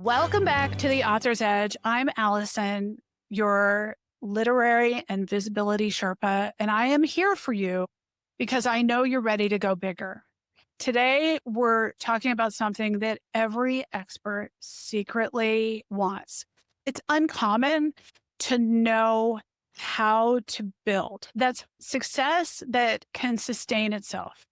Welcome back to The Author's Edge. I'm Allison, your literary and visibility Sherpa, and I am here for you because I know you're ready to go bigger. Today, we're talking about something that every expert secretly wants. It's uncommon to know how to build. That's success that can sustain itself.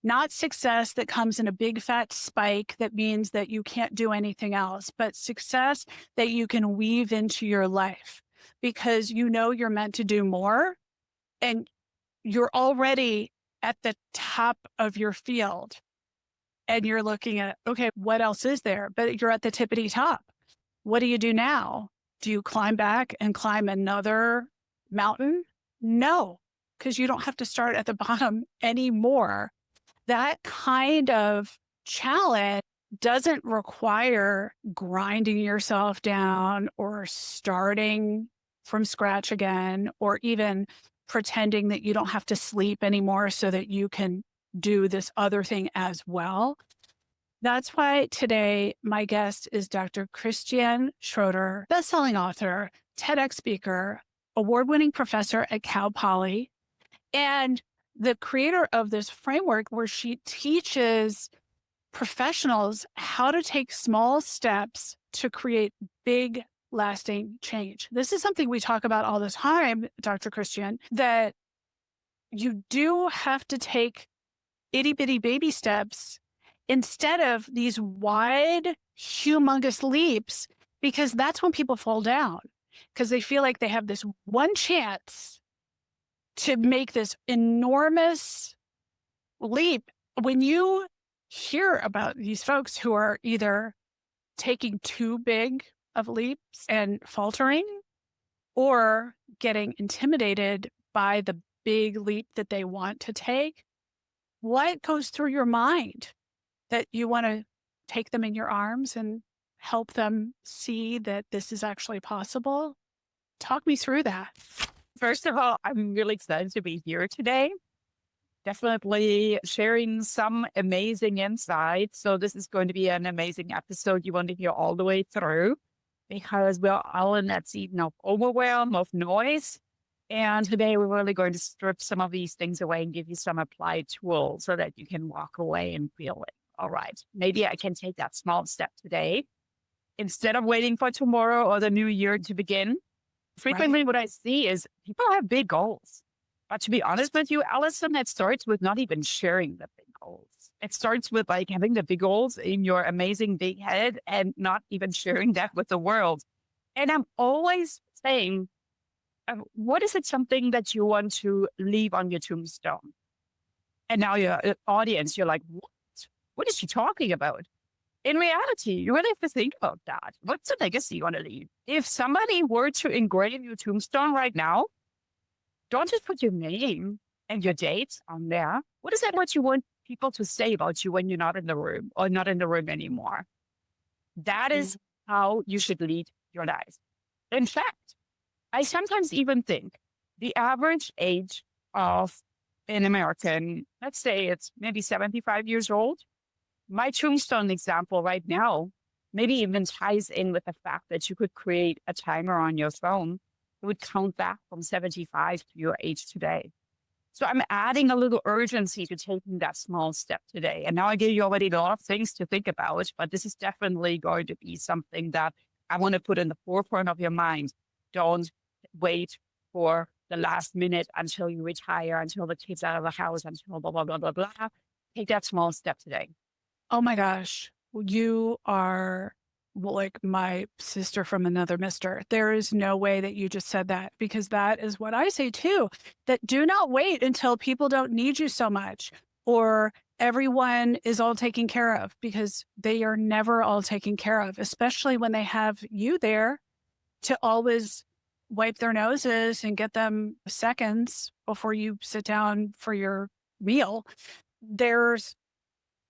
Not success that comes in a big fat spike that means that you can't do anything else, but success that you can weave into your life because you know you're meant to do more and you're already at the top of your field and you're looking at, okay, what else is there? But you're at the tippity top. What do you do now? Do you climb back and climb another mountain? No, because you don't have to start at the bottom anymore. That kind of challenge doesn't require grinding yourself down or starting from scratch again, or even pretending that you don't have to sleep anymore so that you can do this other thing as well. That's why today my guest is Dr. Christiane Schroeter, bestselling author, TEDx speaker, award-winning professor at Cal Poly, and the creator of this framework where she teaches professionals how to take small steps to create big, lasting change. This is something we talk about all the time, Dr. Christiane, that you do have to take itty bitty baby steps instead of these wide, humongous leaps, because that's when people fall down because they feel like they have this one chance to make this enormous leap. When you hear about these folks who are either taking too big of leaps and faltering or getting intimidated by the big leap that they want to take, what goes through your mind that you want to take them in your arms and help them see that this is actually possible? Talk me through that. First of all, I'm really excited to be here today. Definitely sharing some amazing insights. So this is going to be an amazing episode you want to hear all the way through because we're all in that season of overwhelm, of noise. And today we're really going to strip some of these things away and give you some applied tools so that you can walk away and feel it. All right, maybe I can take that small step today instead of waiting for tomorrow or the new year to begin. Frequently, what I see is people have big goals. But to be honest with you, Allison, it starts with not even sharing the big goals. It starts with like having the big goals in your amazing big head and not even sharing that with the world. And I'm always saying, what is it something that you want to leave on your tombstone? And now your audience, you're like, what? What is she talking about? In reality, you really have to think about that. What's the legacy you want to leave? If somebody were to engrave your tombstone right now, don't just put your name and your date on there. What is that what you want people to say about you when you're not in the room or not in the room anymore? That is how you should lead your life. In fact, I sometimes even think the average age of an American, let's say it's maybe 75 years old. My tombstone example right now maybe even ties in with the fact that you could create a timer on your phone. It would count back from 75 to your age today. So I'm adding a little urgency to taking that small step today. And now I gave you already a lot of things to think about, but this is definitely going to be something that I want to put in the forefront of your mind. Don't wait for the last minute until you retire, until the kids out of the house, until blah, blah, blah, blah, blah. Take that small step today. Oh my gosh, you are like my sister from another mister. There is no way that you just said that, because that is what I say too, that do not wait until people don't need you so much or everyone is all taken care of, because they are never all taken care of, especially when they have you there to always wipe their noses and get them seconds before you sit down for your meal. There's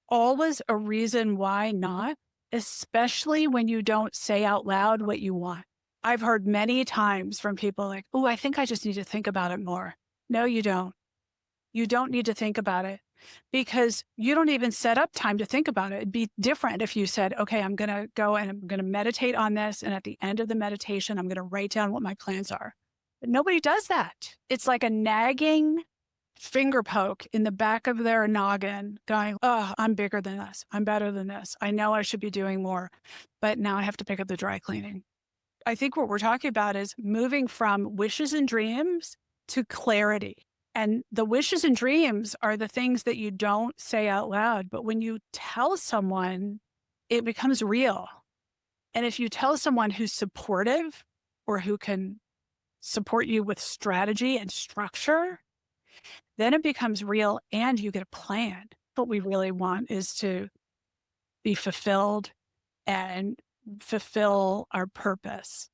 always a reason why not, especially when you don't say out loud what you want. I've heard many times from people like, oh, I think I just need to think about it more. No, you don't. You don't need to think about it. because you don't even set up time to think about it. It'd be different if you said, okay, I'm going to go and I'm going to meditate on this. And at the end of the meditation, I'm going to write down what my plans are. But nobody does that. It's like a nagging finger poke in the back of their noggin going, oh, I'm bigger than this. I'm better than this. I know I should be doing more, but now I have to pick up the dry cleaning. I think what we're talking about is moving from wishes and dreams to clarity. And the wishes and dreams are the things that you don't say out loud, but when you tell someone, it becomes real. And if you tell someone who's supportive or who can support you with strategy and structure, then it becomes real and you get a plan. What we really want is to be fulfilled and fulfill our purpose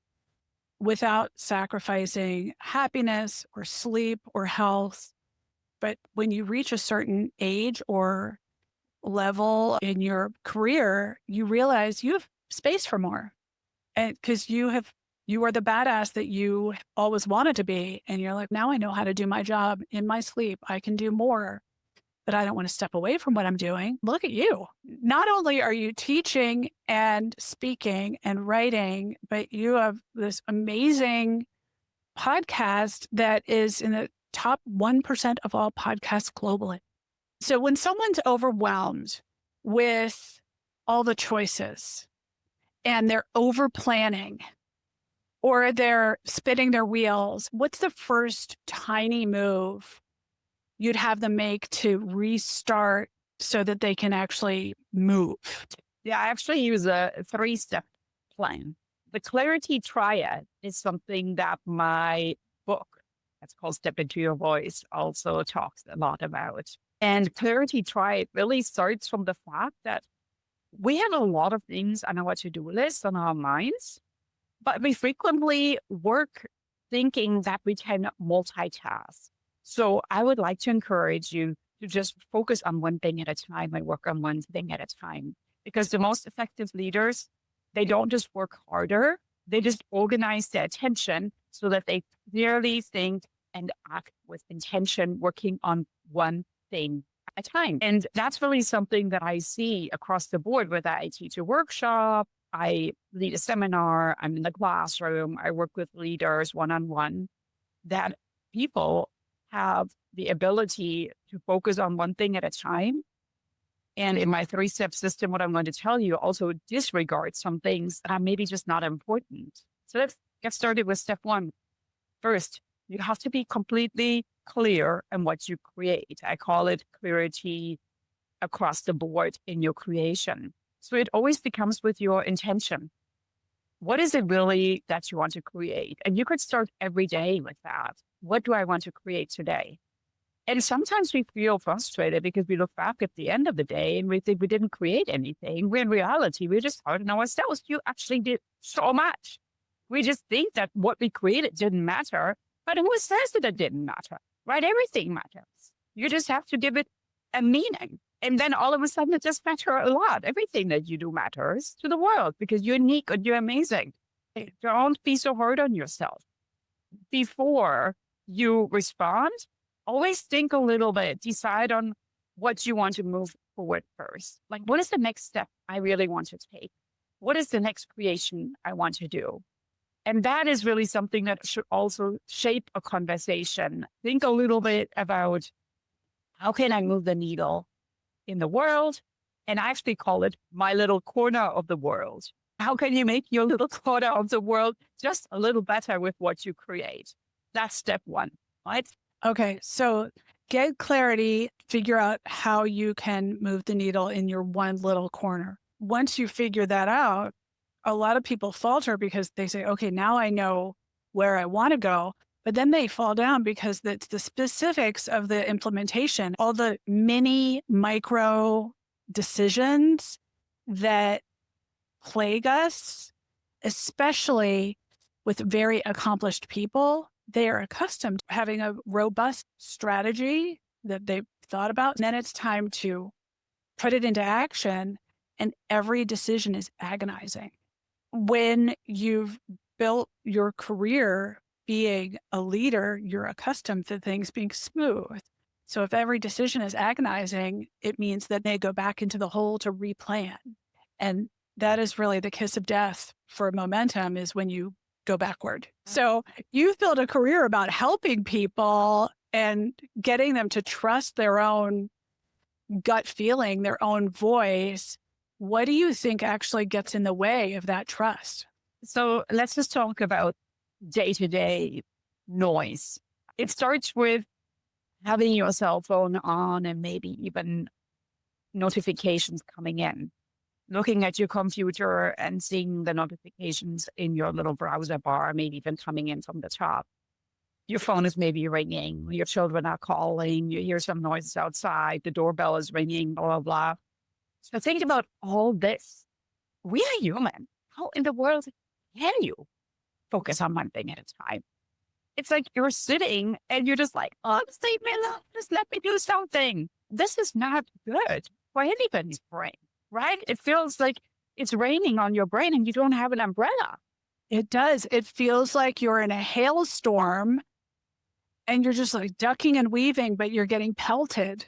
without sacrificing happiness or sleep or health. But when you reach a certain age or level in your career, you realize you have space for more. And because you are the badass that you always wanted to be. And you're like, now I know how to do my job in my sleep. I can do more, but I don't want to step away from what I'm doing. Look at you. Not only are you teaching and speaking and writing, but you have this amazing podcast that is in the top 1% of all podcasts globally. So when someone's overwhelmed with all the choices and they're over planning or they're spinning their wheels, what's the first tiny move you'd have them make to restart so that they can actually move? Yeah, I actually use a 3-step plan. The clarity triad is something that my book, that's called Step Into Your Voice, also talks a lot about. And clarity triad really starts from the fact that we have a lot of things on our to-do list on our minds, but we frequently work thinking that we can multitask. So I would like to encourage you to just focus on one thing at a time and work on one thing at a time. Because the most effective leaders, they don't just work harder, they just organize their attention so that they clearly think and act with intention, working on one thing at a time. And that's really something that I see across the board, whether I teach a workshop, I lead a seminar, I'm in the classroom, I work with leaders one-on-one, that people have the ability to focus on one thing at a time. And in my 3-step system, what I'm going to tell you also disregard some things that are maybe just not important. So let's get started with step 1. First, you have to be completely clear in what you create. I call it clarity across the board in your creation. So it always becomes with your intention. What is it really that you want to create? And you could start every day with that. What do I want to create today? And sometimes we feel frustrated because we look back at the end of the day and we think we didn't create anything. When in reality, we're just hard on ourselves. You actually did so much. We just think that what we created didn't matter. But who says that it didn't matter, right? Everything matters. You just have to give it a meaning. And then all of a sudden, it just matters a lot. Everything that you do matters to the world because you're unique and you're amazing. Don't be so hard on yourself. Before you respond, always think a little bit, decide on what you want to move forward first. Like, what is the next step I really want to take? What is the next creation I want to do? And that is really something that should also shape a conversation. Think a little bit about how can I move the needle in the world? And I actually call it my little corner of the world. How can you make your little corner of the world just a little better with what you create? That's step 1, right? Okay, so get clarity, figure out how you can move the needle in your one little corner. Once you figure that out, a lot of people falter because they say, okay, now I know where I want to go. But then they fall down because it's the specifics of the implementation, all the mini micro decisions that plague us, especially with very accomplished people. They are accustomed to having a robust strategy that they've thought about. And then it's time to put it into action. And every decision is agonizing. When you've built your career being a leader, you're accustomed to things being smooth. So if every decision is agonizing, it means that they go back into the hole to replan. And that is really the kiss of death for momentum, is when you go backward. So you've built a career about helping people and getting them to trust their own gut feeling, their own voice. What do you think actually gets in the way of that trust? So let's just talk about day-to-day noise. It starts with having your cell phone on and maybe even notifications coming in. Looking at your computer and seeing the notifications in your little browser bar, maybe even coming in from the top. Your phone is maybe ringing, your children are calling, you hear some noises outside, the doorbell is ringing, blah, blah, blah. So think about all this. We are human. How in the world can you focus on one thing at a time? It's like you're sitting and you're just like, oh, just leave me alone. Just let me do something. This is not good for anybody's brain, right? It feels like it's raining on your brain and you don't have an umbrella. It does. It feels like you're in a hailstorm and you're just like ducking and weaving, but you're getting pelted.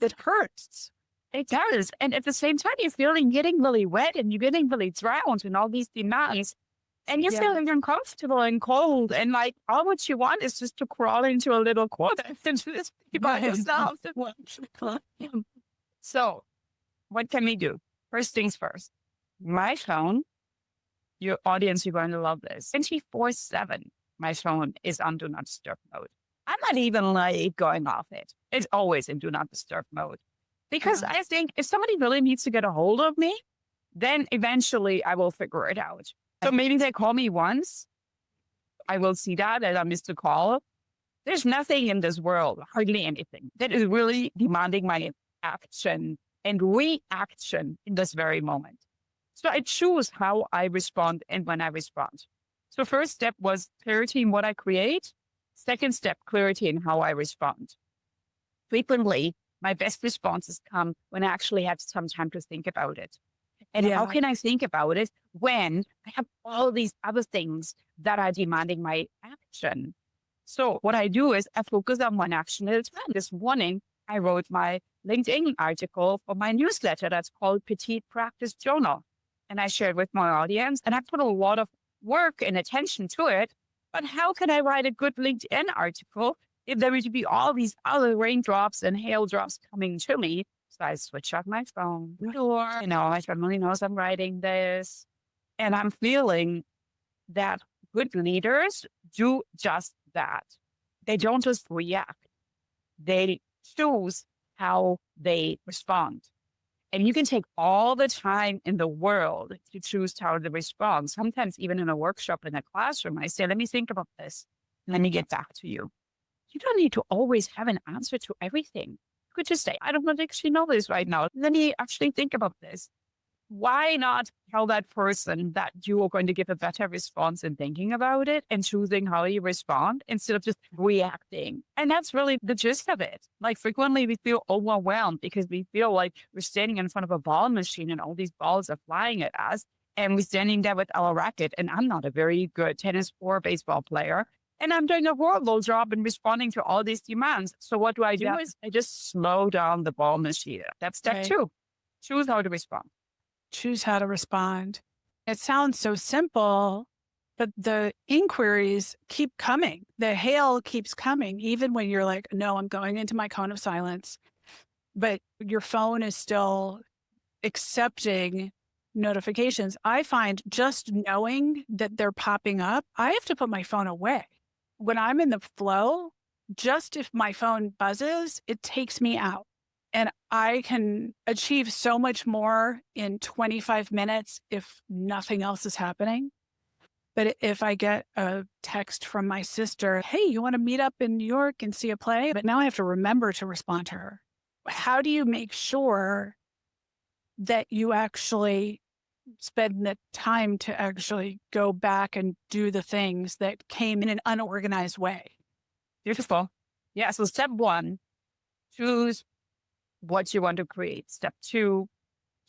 It hurts. It does. And at the same time, you're getting really wet and you're getting really drowned in all these demands. And you're feeling uncomfortable and cold. And like, all what you want is just to crawl into a little corner and just be by yourself. So what can we do? First things first. My phone, your audience, you're going to love this. 24/7, my phone is on Do Not Disturb mode. I'm not even like going off it. It's always in Do Not Disturb mode. Because I think if somebody really needs to get a hold of me, then eventually I will figure it out. So maybe they call me once. I will see that I missed a call. There's nothing in this world, hardly anything, that is really demanding my action and reaction in this very moment. So I choose how I respond and when I respond. So first step was clarity in what I create. Second step, clarity in how I respond. Frequently, my best responses come when I actually have some time to think about it. And how can I think about it when I have all these other things that are demanding my action? So what I do is I focus on one action at a time. This morning, I wrote my LinkedIn article for my newsletter that's called Petite Practice Journal. And I shared with my audience, and I put a lot of work and attention to it. But how can I write a good LinkedIn article if there were to be all these other raindrops and hail drops coming to me? So I switch off my phone. My family knows I'm writing this. And I'm feeling that good leaders do just that. They don't just react. They choose how they respond. And you can take all the time in the world to choose how to respond. Sometimes even in a workshop in a classroom, I say, let me think about this. Let me get back to you. You don't need to always have an answer to everything. You could just say, I don't actually know this right now. Let me actually think about this. Why not tell that person that you are going to give a better response in thinking about it and choosing how you respond instead of just reacting? And that's really the gist of it. Like frequently we feel overwhelmed because we feel like we're standing in front of a ball machine and all these balls are flying at us. And we're standing there with our racket. And I'm not a very good tennis or baseball player. And I'm doing a horrible job in responding to all these demands. So what do? Is I just slow down the ball machine. That's step 2. Choose how to respond. Choose how to respond. It sounds so simple, but the inquiries keep coming. The hail keeps coming, even when you're like, no, I'm going into my cone of silence. But your phone is still accepting notifications. I find just knowing that they're popping up, I have to put my phone away. When I'm in the flow, just if my phone buzzes, it takes me out. And I can achieve so much more in 25 minutes if nothing else is happening. But if I get a text from my sister, hey, you want to meet up in New York and see a play? But now I have to remember to respond to her. How do you make sure that you actually spend the time to actually go back and do the things that came in an unorganized way? Beautiful. Yeah. So step 1, choose what you want to create. Step 2,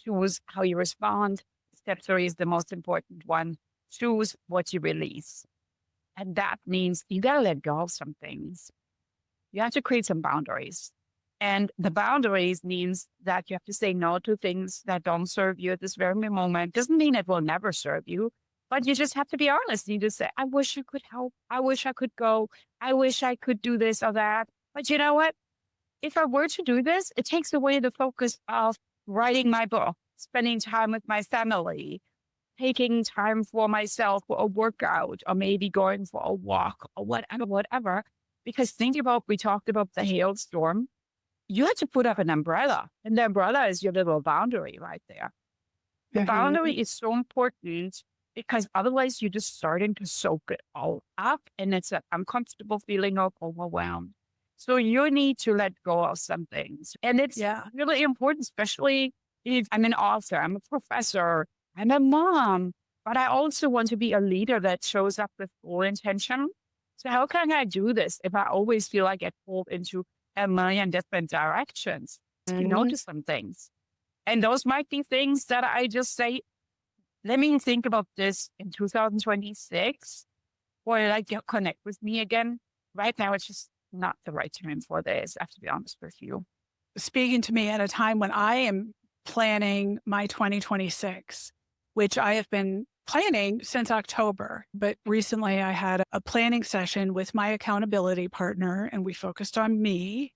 choose how you respond. Step 3 is the most important one. Choose what you release. And that means you got to let go of some things. You have to create some boundaries. And the boundaries means that you have to say no to things that don't serve you at this very moment. Doesn't mean it will never serve you, but you just have to be honest. You just say, I wish I could help. I wish I could go. I wish I could do this or that. But you know what? If I were to do this, it takes away the focus of writing my book, spending time with my family, taking time for myself for a workout, or maybe going for a walk or whatever. Because think about, we talked about the hailstorm. You had to put up an umbrella, and the umbrella is your little boundary right there. The boundary is so important because otherwise you're just starting to soak it all up, and it's an uncomfortable feeling of overwhelm. So you need to let go of some things. And it's really important, especially if I'm an author, I'm a professor, I'm a mom, but I also want to be a leader that shows up with full intention. So how can I do this if I always feel I get pulled into a million different directions? You know, to some things. And those might be things that I just say, let me think about this in 2026, or like connect with me again. Right now, it's just not the right time for this. I have to be honest with you. Speaking to me at a time when I am planning my 2026, which I have been planning since October. But recently I had a planning session with my accountability partner, and we focused on me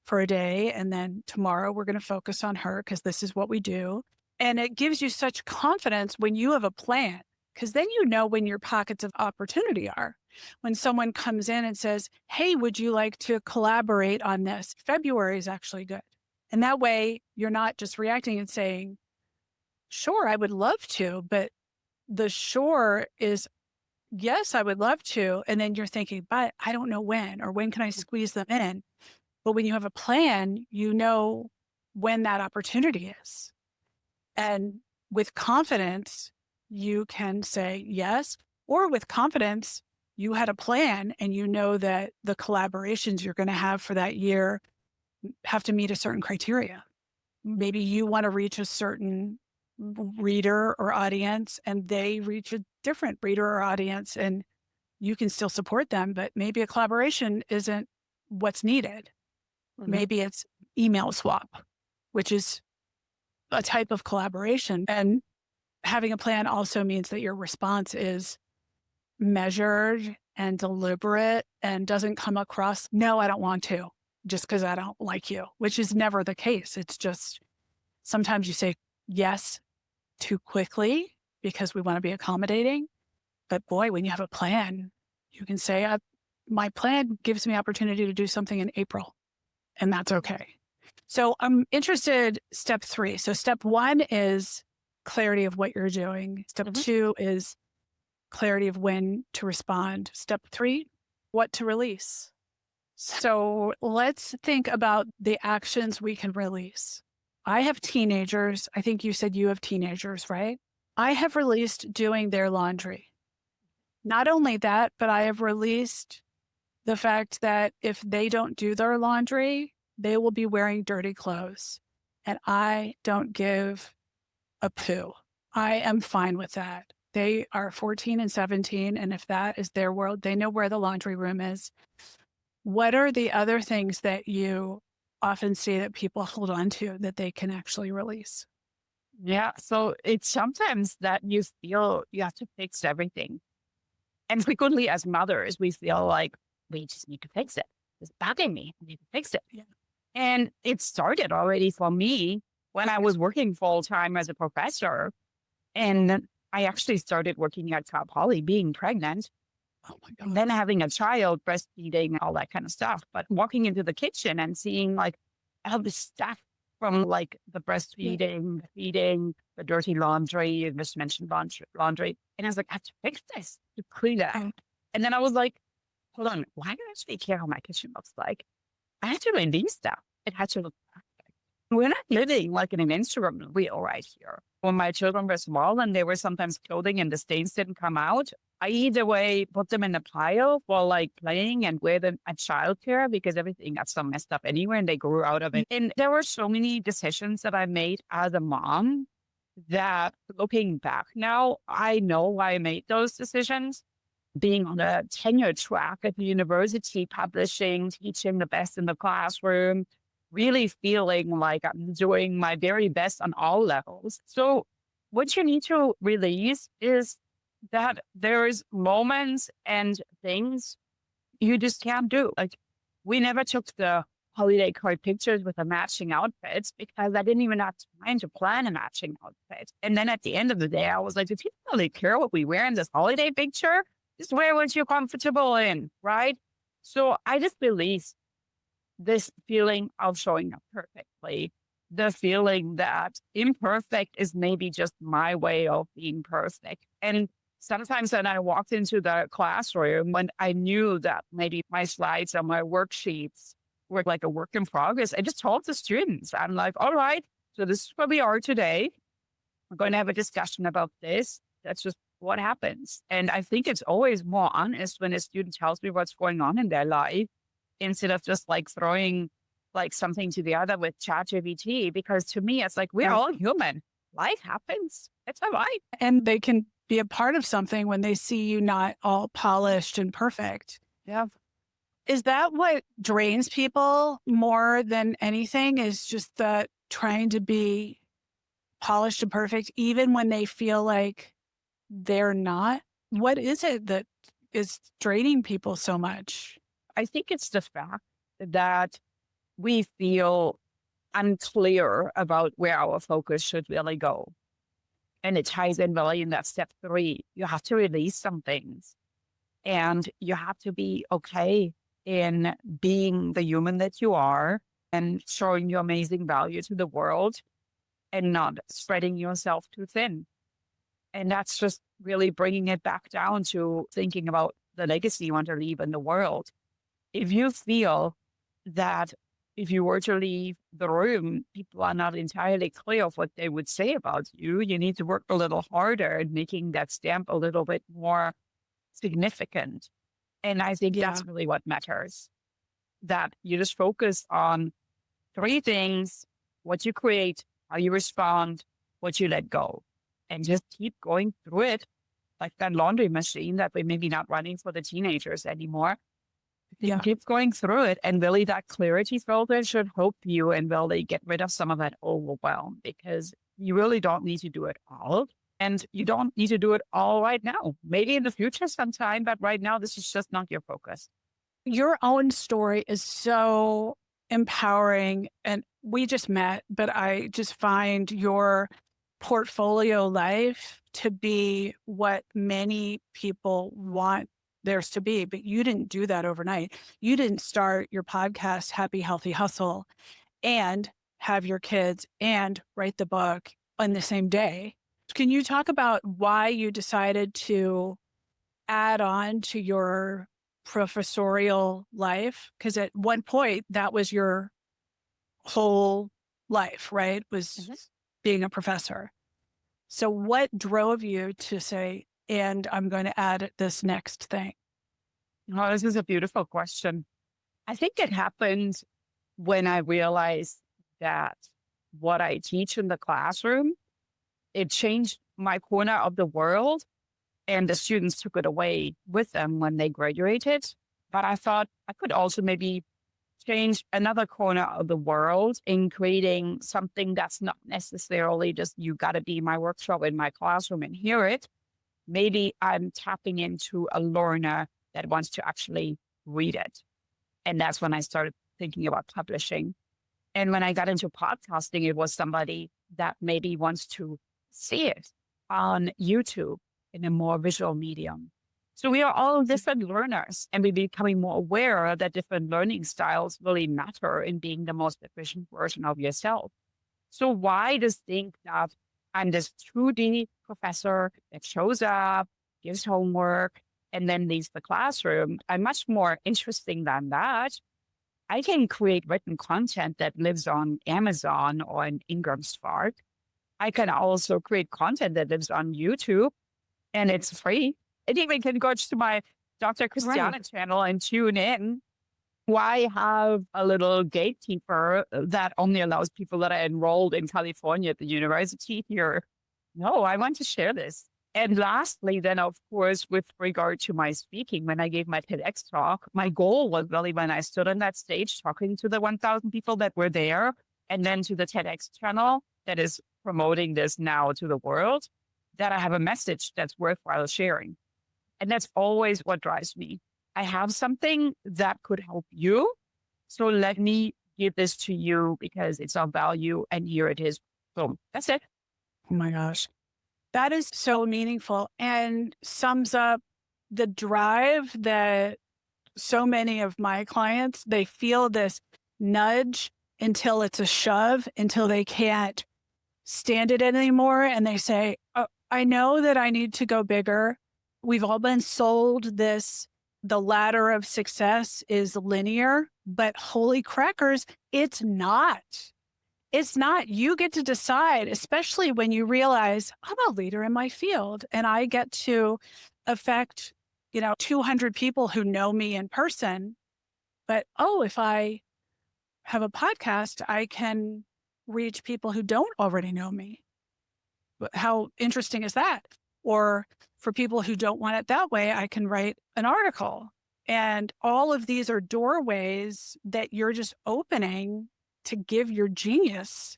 for a day. And then tomorrow we're going to focus on her because this is what we do. And it gives you such confidence when you have a plan, because then you know when your pockets of opportunity are. When someone comes in and says, hey, would you like to collaborate on this? February is actually good. And that way you're not just reacting and saying, sure, I would love to, but the sure is, yes, I would love to. And then you're thinking, but I don't know when, or when can I squeeze them in? But when you have a plan, you know when that opportunity is. And with confidence, you can say yes, or with confidence, you had a plan and you know that the collaborations you're going to have for that year have to meet a certain criteria. Maybe you want to reach a certain reader or audience and they reach a different reader or audience, and you can still support them, but maybe a collaboration isn't what's needed. Maybe it's email swap, which is a type of collaboration. And having a plan also means that your response is measured and deliberate and doesn't come across, no, I don't want to, just because I don't like you, which is never the case. It's just sometimes you say yes too quickly because we want to be accommodating. But boy, when you have a plan, you can say, my plan gives me opportunity to do something in April, and that's okay. So I'm interested, step 3. So step 1 is clarity of what you're doing. Step 2 is clarity of when to respond. Step 3, what to release. So let's think about the actions we can release. I have teenagers. I think you said you have teenagers, right? I have released doing their laundry. Not only that, but I have released the fact that if they don't do their laundry, they will be wearing dirty clothes. And I don't give a poo. I am fine with that. They are 14 and 17. And if that is their world, they know where the laundry room is. What are the other things that you often see that people hold on to that they can actually release? Yeah. So it's sometimes that you feel you have to fix everything. And frequently as mothers, we feel like we just need to fix it. It's bugging me. I need to fix it. Yeah. And it started already for me when I was working full time as a professor. And I actually started working at Cal Poly, being pregnant. Oh my God. And then having a child, breastfeeding, all that kind of stuff. But walking into the kitchen and seeing like all this stuff from like the breastfeeding, feeding, the dirty laundry, you just mentioned laundry. And I was like, I have to fix this, to clean it out. And then I was like, hold on, why do I actually care how my kitchen looks like? I had to release stuff. It had to look perfect. We're not living like in an Instagram reel right here. When my children were small and they were sometimes clothing and the stains didn't come out, I either way put them in a pile for like playing and wear them at childcare because everything got so messed up anyway and they grew out of it. And there were so many decisions that I made as a mom that looking back now, I know why I made those decisions. Being on a tenure track at the university, publishing, teaching the best in the classroom, really feeling like I'm doing my very best on all levels. So what you need to release is that there's moments and things you just can't do. Like, we never took the holiday card pictures with the matching outfits because I didn't even have time to plan a matching outfit. And then at the end of the day, I was like, do people really care what we wear in this holiday picture? Just wear what you're comfortable in, right? So I just released this feeling of showing up perfectly, the feeling that imperfect is maybe just my way of being perfect. And sometimes when I walked into the classroom, when I knew that maybe my slides or my worksheets were like a work in progress, I just told the students, I'm like, all right, so this is where we are today. We're going to have a discussion about this. That's just what happens. And I think it's always more honest when a student tells me what's going on in their life instead of just like throwing like something to the other with ChatGPT. Because to me, it's like, we're Yeah. all human. Life happens. It's all right. And they can be a part of something when they see you not all polished and perfect. Yeah. Is that what drains people more than anything, is just that trying to be polished and perfect, even when they feel like they're not? What is it that is draining people so much? I think it's the fact that we feel unclear about where our focus should really go. And it ties in really in that step 3. You have to release some things and you have to be okay in being the human that you are and showing your amazing value to the world and not spreading yourself too thin. And that's just really bringing it back down to thinking about the legacy you want to leave in the world. If you feel that if you were to leave the room, people are not entirely clear of what they would say about you, you need to work a little harder at making that stamp a little bit more significant. And I think Yeah. that's really what matters, that you just focus on 3 things: what you create, how you respond, what you let go, and just keep going through it like that laundry machine that we're maybe not running for the teenagers anymore. Yeah. Keep going through it, and really that clarity filter should help you and really get rid of some of that overwhelm, because you really don't need to do it all. And you don't need to do it all right now. Maybe in the future sometime, but right now, this is just not your focus. Your own story is so empowering. And we just met, but I just find your portfolio life to be what many people want theirs to be. But you didn't do that overnight. You didn't start your podcast, Happy Healthy Hustle, and have your kids and write the book on the same day. Can you talk about why you decided to add on to your professorial life? Because at one point, that was your whole life, right? Was Mhm. being a professor. So what drove you to say, and I'm going to add this next thing? Oh, this is a beautiful question. I think it happened when I realized that what I teach in the classroom, it changed my corner of the world, and the students took it away with them when they graduated. But I thought I could also maybe change another corner of the world in creating something that's not necessarily just, you got to be in my workshop in my classroom and hear it. Maybe I'm tapping into a learner that wants to actually read it. And that's when I started thinking about publishing. And when I got into podcasting, it was somebody that maybe wants to see it on YouTube in a more visual medium. So we are all different learners, and we're becoming more aware that different learning styles really matter in being the most efficient version of yourself. So why just think that I'm this 2D professor that shows up, gives homework, and then leaves the classroom? I'm much more interesting than that. I can create written content that lives on Amazon or an Ingram Spark. I can also create content that lives on YouTube, and it's free. And even can go to my Dr. Christiane Right. channel and tune in. Why have a little gatekeeper that only allows people that are enrolled in California at the university here? No, I want to share this. And lastly, then, of course, with regard to my speaking, when I gave my TEDx talk, my goal was really when I stood on that stage talking to the 1,000 people that were there, and then to the TEDx channel that is promoting this now to the world, that I have a message that's worthwhile sharing. And that's always what drives me. I have something that could help you. So let me give this to you because it's of value. And here it is. Boom. That's it. Oh my gosh. That is so meaningful and sums up the drive that so many of my clients, they feel this nudge until it's a shove, until they can't stand it anymore. And they say, oh, I know that I need to go bigger. We've all been sold this, the ladder of success is linear, but holy crackers, it's not. It's not. You get to decide, especially when you realize I'm a leader in my field and I get to affect, 200 people who know me in person. But, if I have a podcast, I can reach people who don't already know me. But how interesting is that? Or for people who don't want it that way, I can write an article. And all of these are doorways that you're just opening to give your genius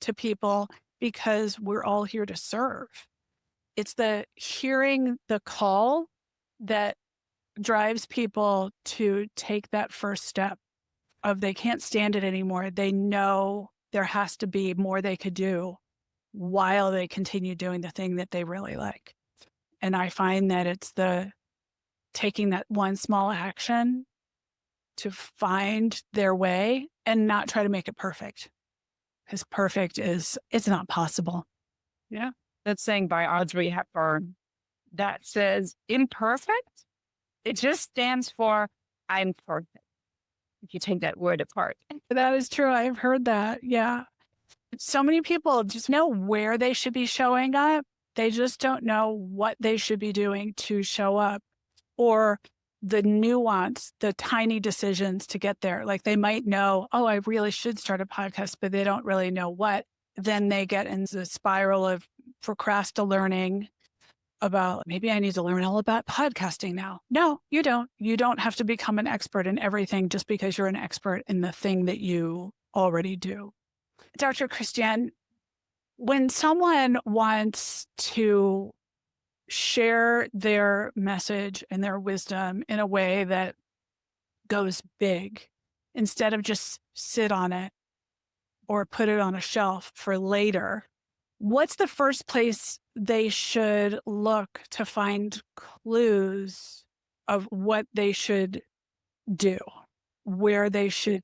to people because we're all here to serve. It's the hearing the call that drives people to take that first step of they can't stand it anymore. They know there has to be more they could do while they continue doing the thing that they really like. And I find that it's the taking that one small action to find their way and not try to make it perfect. Because perfect it's not possible. Yeah. That's saying by Audrey Hepburn that says imperfect. It just stands for I'm perfect. If you take that word apart. That is true. I've heard that. Yeah. So many people just know where they should be showing up. They just don't know what they should be doing to show up or the nuance, the tiny decisions to get there. Like they might know, I really should start a podcast, but they don't really know what. Then they get into the spiral of procrastinating about maybe I need to learn all about podcasting now. No, you don't. You don't have to become an expert in everything just because you're an expert in the thing that you already do. Dr. Christiane, when someone wants to share their message and their wisdom in a way that goes big, instead of just sit on it or put it on a shelf for later, what's the first place they should look to find clues of what they should do, where they should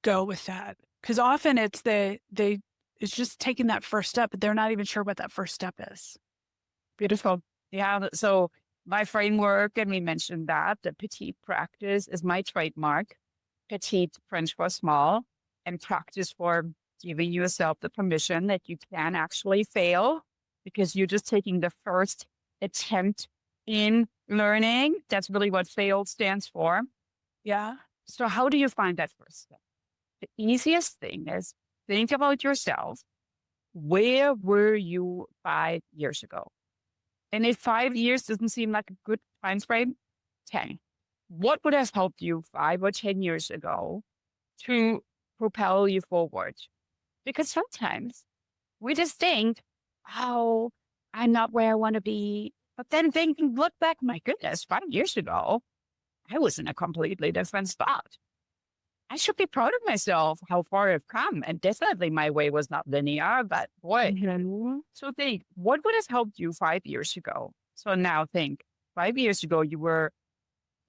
go with that? Because often it's it's just taking that first step, but they're not even sure what that first step is. Beautiful. Yeah. So my framework, and we mentioned that the petite practice is my trademark. Petite, French for small, and practice for giving yourself the permission that you can actually fail because you're just taking the first attempt in learning. That's really what fail stands for. Yeah. So how do you find that first step? The easiest thing is think about yourself. Where were you 5 years ago? And if 5 years doesn't seem like a good time frame, 10. What would have helped you 5 or 10 years ago to propel you forward? Because sometimes we just think, I'm not where I want to be. But then look back, my goodness, 5 years ago, I was in a completely different spot. I should be proud of myself, how far I've come. And definitely my way was not linear, but boy. So think, what would have helped you 5 years ago? So now think, 5 years ago, you were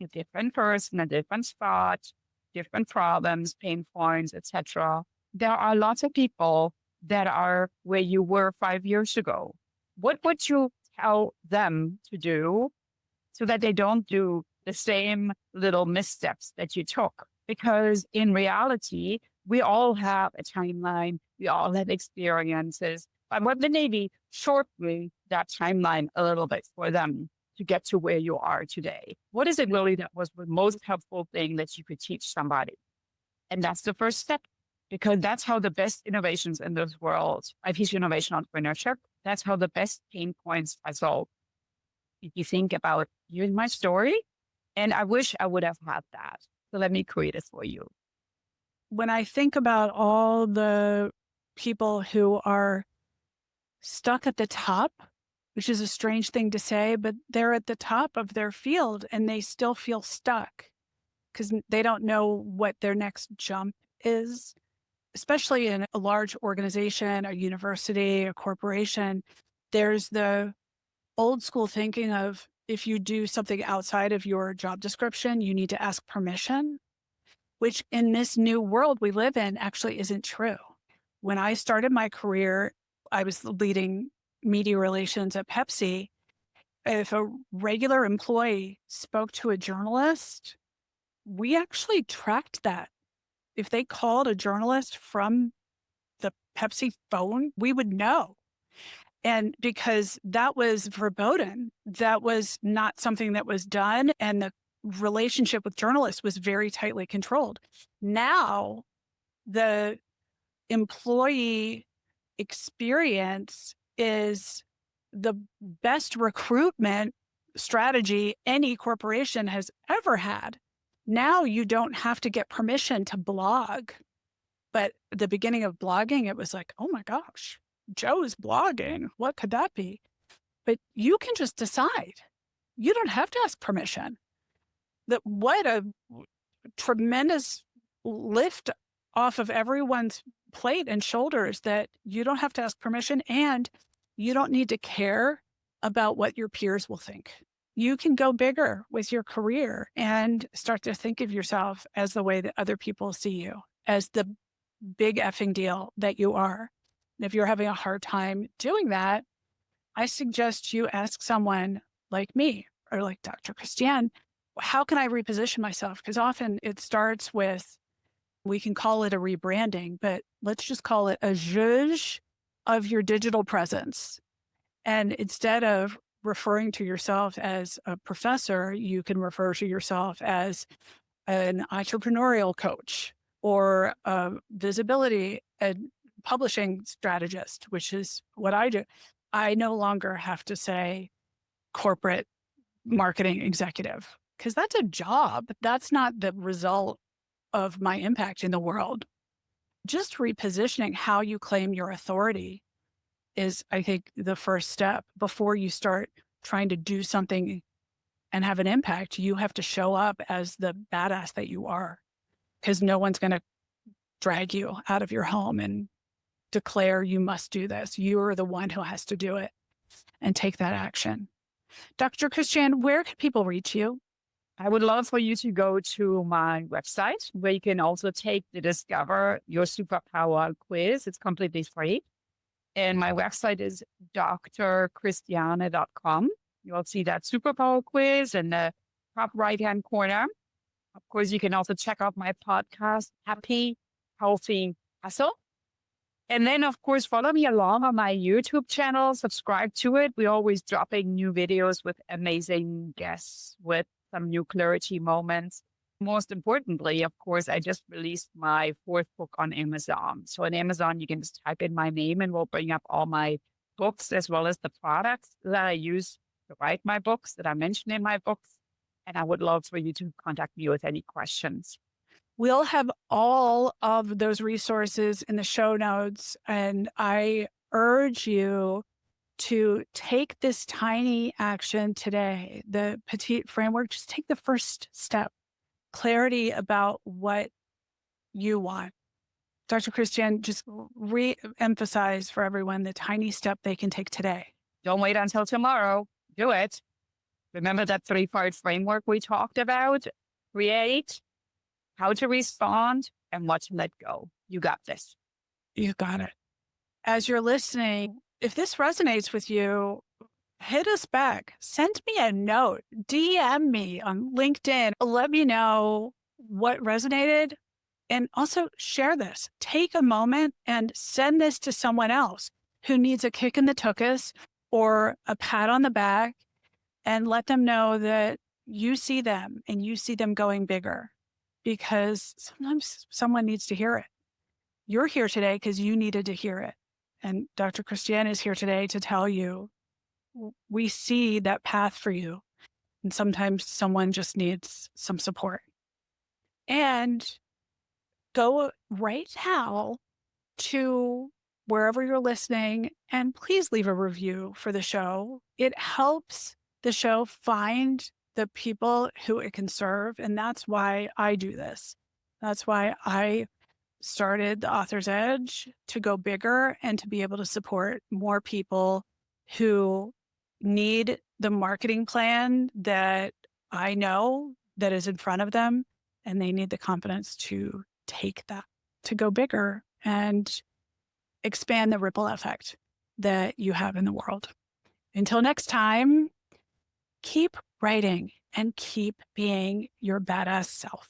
a different person, a different spot, different problems, pain points, etc. There are lots of people that are where you were 5 years ago. What would you tell them to do so that they don't do the same little missteps that you took? Because in reality, we all have a timeline. We all have experiences. But what maybe shorten that timeline a little bit for them to get to where you are today? What is it really that was the most helpful thing that you could teach somebody? And that's the first step, because that's how the best innovations in this world, I teach innovation entrepreneurship. That's how the best pain points are solved. If you think about, here's my story, and I wish I would have had that. So let me create it for you. When I think about all the people who are stuck at the top, which is a strange thing to say, but they're at the top of their field and they still feel stuck because they don't know what their next jump is, especially in a large organization, a university, a corporation. There's the old school thinking of if you do something outside of your job description, you need to ask permission, which in this new world we live in actually isn't true. When I started my career, I was leading media relations at Pepsi. If a regular employee spoke to a journalist, we actually tracked that. If they called a journalist from the Pepsi phone, we would know. And because that was verboten, that was not something that was done. And the relationship with journalists was very tightly controlled. Now, the employee experience is the best recruitment strategy any corporation has ever had. Now you don't have to get permission to blog. But at the beginning of blogging, it was like, oh my gosh, Joe's blogging. What could that be? But you can just decide. You don't have to ask permission. What a tremendous lift off of everyone's plate and shoulders that you don't have to ask permission and you don't need to care about what your peers will think. You can go bigger with your career and start to think of yourself as the way that other people see you, as the big effing deal that you are. And if you're having a hard time doing that, I suggest you ask someone like me or like Dr. Christiane, how can I reposition myself? Because often it starts with, we can call it a rebranding, but let's just call it a zhuzh of your digital presence. And instead of referring to yourself as a professor, you can refer to yourself as an entrepreneurial coach or a visibility and publishing strategist, which is what I do. I no longer have to say corporate marketing executive because that's a job. That's not the result of my impact in the world. Just repositioning how you claim your authority is, I think, the first step before you start trying to do something and have an impact. You have to show up as the badass that you are because no one's going to drag you out of your home and declare you must do this. You are the one who has to do it and take that action. Dr. Christiane, where can people reach you? I would love for you to go to my website where you can also take the Discover Your Superpower quiz. It's completely free. And my website is drchristiane.com. You'll see that superpower quiz in the top right-hand corner. Of course, you can also check out my podcast, Happy, Healthy, Hustle. And then, of course, follow me along on my YouTube channel. Subscribe to it. We're always dropping new videos with amazing guests, with some new clarity moments. Most importantly, of course, I just released my fourth book on Amazon. So on Amazon, you can just type in my name and we'll bring up all my books as well as the products that I use to write my books that I mention in my books. And I would love for you to contact me with any questions. We'll have all of those resources in the show notes. And I urge you to take this tiny action today, the petite framework, just take the first step. Clarity about what you want. Dr. Christiane, just re-emphasize for everyone the tiny step they can take today. Don't wait until tomorrow. Do it. Remember that 3-part framework we talked about? Create, how to respond, and what to let go. You got this. You got it. As you're listening, if this resonates with you, hit us back. Send me a note. DM me on LinkedIn. Let me know what resonated. And also share this. Take a moment and send this to someone else who needs a kick in the tuchus or a pat on the back, and let them know that you see them and you see them going bigger, because sometimes someone needs to hear it. You're here today because you needed to hear it. And Dr. Christiane is here today to tell you we see that path for you. And sometimes someone just needs some support. And go right now to wherever you're listening and please leave a review for the show. It helps the show find the people who it can serve. And that's why I do this. That's why I started the Author's Edge, to go bigger and to be able to support more people who need the marketing plan that I know that is in front of them, and they need the confidence to take that, to go bigger and expand the ripple effect that you have in the world. Until next time, keep writing and keep being your badass self.